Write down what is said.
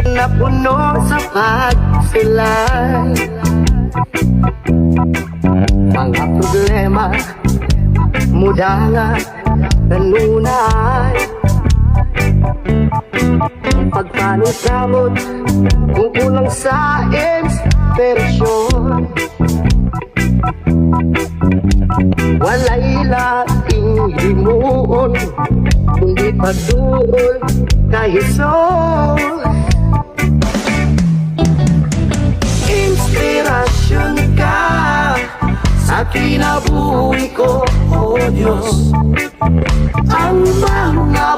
napuno sa pagsulay. Mga problema muda nga nanunay. Pagpanusamot kung kulang sa inspirasyon, walay laing himuon kundi pagduol kay Jesus. Inspirasyon ka sa kinabuhi ko, O Diyos. Ang mga